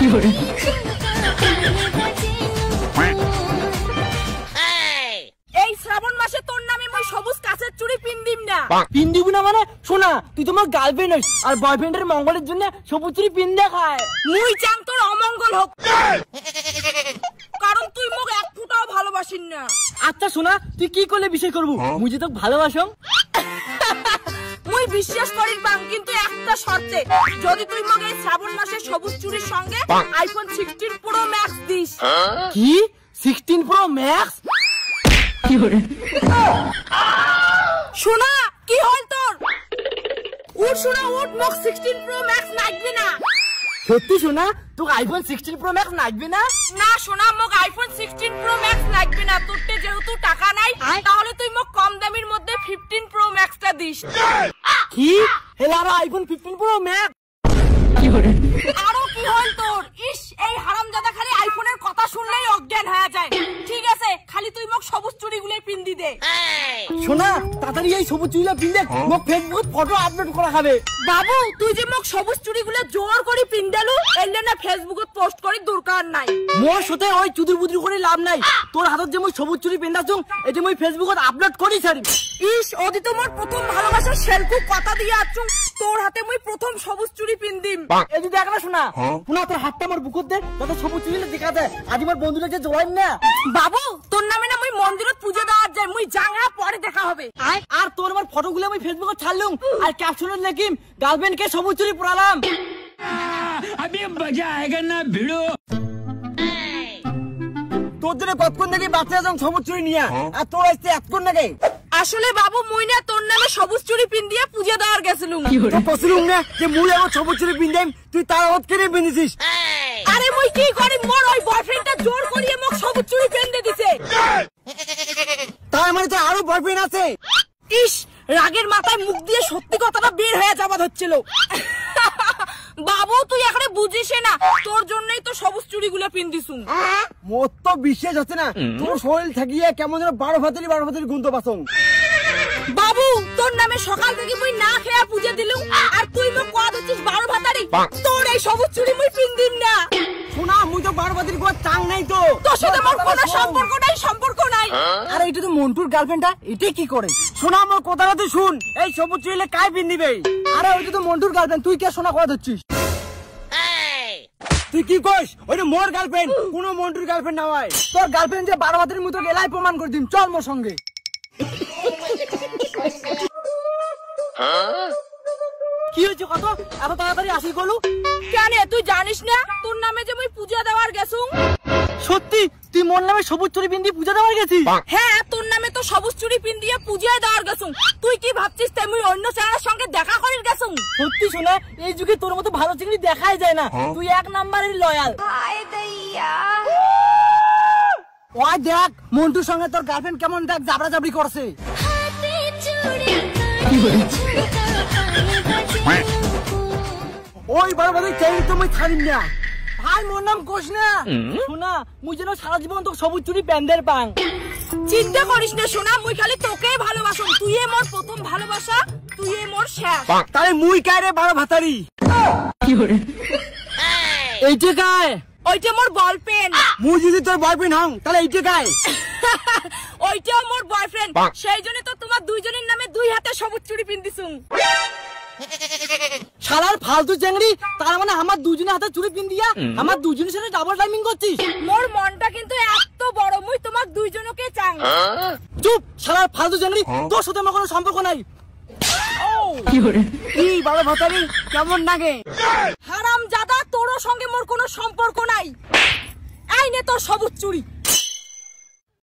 এই শ্রাবণ মাসে তোর নামে মই সবুজ কাঁচের চুড়ি পিন দিম না। পিন দিব না মানে? শোনা, তুই তোমার গার্লফ্রেন্ড হইস আর বয়ফ্রেন্ডের মঙ্গলের জন্য সবুজ চুড়ি পিন দেখায়। মুই চাং তোর অমঙ্গল হোক, কারণ তুই মোক এক ফুটাও ভালোবাসিস না। আচ্ছা শোনা, তুই কি করলে বিষয় করবো? মুই যে তোকে ভালোবাসম। মুই বিশ্বাস করিস বাং, কিন্তু একটা শর্তে, যদি তুই মোক এই শ্রাবণ মাসে সবুজ চুড়ির সঙ্গে আইফোন 16 প্রো ম্যাক্স দিস। কি 16 প্রো ম্যাক্স? শোনা, কি হল তোর? উঠ শোনা, উঠ, মোক 16 প্রো ম্যাক্স লাগবে না। সত্যি শোনা, তোকে আইফোন 16 প্রো ম্যাক্স লাগবে না? না শোনা, মোক আইফোন 16 প্রো ম্যাক্স লাগবে না। তোরতে যেহেতু টাকা নাই, তাহলে তুই মোক কম দামের মধ্যে 15 প্রো ম্যাক্সটা দিস। কি হেলা আইফোন 15 প্রো ম্যাক্স? আরো কি হল তোর? ইস, এই হারামজাদা খালি আইফোনের কথা শুনলেই অজ্ঞান হয়ে যায়। ঠিক আছে, খালি তুই মোক সবুজ চুড়িগুলো পিন দি দে। শোনা, তাড়াতাড়ি এই সবুজ চুড়িগুলো পিন দে, মোক ফেসবুক ফটো আপলোড করা হবে। বাবু, তুই যে মোক সবুজ চুড়িগুলো জোর করে পিন দেলু, এলে না ফেসবুকে পোস্ট করি দরকার নাই। মোর সাথে ওই চুদুর বুদুর করে লাভ নাই। তোর হাতত যে মই সবুজ চুড়ি পিন্দাছুং, এটা মই ফেসবুকত আপলোড করি ছাড়ি। ইস, ওদি তো মোর প্রথম ভালোবাসার সেলফি কথা দিয়ে আছুং, তোর হাতে মই প্রথম সবুজ চুড়ি পিন দিম। এই যদি একলা শোনা, শোনা তোর হাতটা আমার বুকুত দে, যাতে সবুজ চুড়িটা দেখা যায়। আজ আমার বন্ধুরা যে জড়াই না। বাবু, তোর নামে না মই মন্দিরত পূজা দেওয়ার যাই, মই জাঙ্গা পরে দেখা হবে। আর তোর আমার ফটোগুলো আমি ফেসবুকে ছাড়লুম, আর ক্যাপশনে লিখিম গার্লফ্রেন্ড কে সবুজ চুড়ি পরালাম। अभी मजा आएगा ना भिड़ो। তোর জন্য কতক্ষণ থেকে বাচ্চা যাও সবুজ চুড়ি নিয়ে, আর তোর আসতে এতক্ষণ নাকি? আসলে বাবু, মুই না তোর নামে সবুজ চুড়ি পিন দিয়ে পূজা দেওয়ার গেছিলুম। পছলুম না যে মুই আমার সবুজ চুড়ি পিন দেম, তুই তার হাত কেড়ে পিনেছিস। আরে মুই কি করি, মোর ওই বয়ফ্রেন্ডটা জোর করিয়ে মোক সবুজ চুড়ি পিন দিয়ে দিছে। তার মানে তো আরো বয়ফ্রেন্ড আছে? ইস, রাগের মাথায় মুখ দিয়ে সত্যি কথাটা বের হয়ে যাওয়া হচ্ছিল। বাবু, তুই এখানে বুঝিস না, তোর জন্যই তো সবুজ চুড়িগুলো পিন দিছুম। মোর তো বিশ্বাস হচ্ছে না, তোর শরীর থাকিয়ে কেমন যেন 12 ভাতেরই গুনতে পাসং। বাবু, তোর নামে সকাল থেকে মুই না খেয়ে পূজা দিলুম, আর তুই মোক কয়া দিচ্ছিস 12 ভাতারি। তোর এই সবুজ চুড়ি মুই পিন দিম না। শোনা, মুই তো 12 ভাতের কোয়া চাং নাই তো। তোর সাথে আমার কোনো সম্পর্ক নাই। আরে এটা তো মন্টুর গার্লফ্রেন্ডটা, এটা কি করে? শোনা, আমার কথাটা তুই শুন, এই সবুজ চুড়িলে কাই পিন দিবে? আরে ওইটা তো মন্টুর গার্লফ্রেন্ড, তুই কে শোনা কথা দিচ্ছিস? তুই কি কইস? ওইটা মোর গার্লফ্রেন্ড, কোনো মন্টুর গার্লফ্রেন্ড না হয়। তোর গার্লফ্রেন্ড যে 12 ভাতের মতো গেলাই প্রমাণ করে দিম, চল মোর সঙ্গে। কি হয়েছে কত এত তাড়াতাড়ি আসি গলু? কেন, তুই জানিস না তোর নামে যে মুই পূজা দেওয়ার গেছুম? সত্যি তুই মোর নামে সবুজ চুড়ি পিন দিয়ে পূজা দেওয়ার গেছিস? হ্যাঁ, তোর নামে তো সবুজ চুড়ি পিন দিয়ে পূজা দেওয়ার গেছুম। তুই কি ভাবছিস তেমনি অন্য ছেলের সঙ্গে দেখা করিস গেছুম? সত্যি শোনা, এই যুগে তোর মতো ভালো চিংড়ি দেখাই যায় না, তুই এক নাম্বারের লয়াল। ওই দেখ, মন্টুর সঙ্গে তোর গার্লফ্রেন্ড কেমন দেখ জাবড়া জাবড়ি করছে। ওই 12 ভাতের চেইন তো মুই ছাড়িম না। ভাই, মোর নাম কোশ না। শোনা, মুই যেন সারা জীবন তোকে সবুজ চুড়ি প্যান্ডের পাং। চিন্তা করিস না সোনা, মুই খালি তোকেই ভালোবাসুম। তুই মোর প্রথম ভালোবাসা, তুই মোর শেষ। তাহলে মুই কায় রে 12 ভাতারি? এইটা কায়? ওইটা মোর বয়ফ্রেন্ড। মুই যদি তোর বয়ফ্রেন্ড হং, তাহলে এইটা কায়? ওইটাও মোর বয়ফ্রেন্ড। সেই জন্য তো তোমার দুইজনের নামে 2 হাতে সবুজ চুড়ি পিন দিছুম। শালার ফালতু চেংড়ি, তার মানে আমার দুজনের হাতে চুড়ি পিন দিয়া আমার দুজনের সাথে ডাবল টাইমিং করছিস? মোর মনটা কিন্তু এত বড়, মুই তোমাক দুইজনকে চাং। চুপ শালার ফালতু চেংড়ি, তোর সাথে আমার কোনো সম্পর্ক নাই। কি 12 ভাতারি কেমন লাগে? হারামজাদা, তোর সঙ্গে মোর কোনো সম্পর্ক নাই। এই নে তোর সবুজ চুড়ি।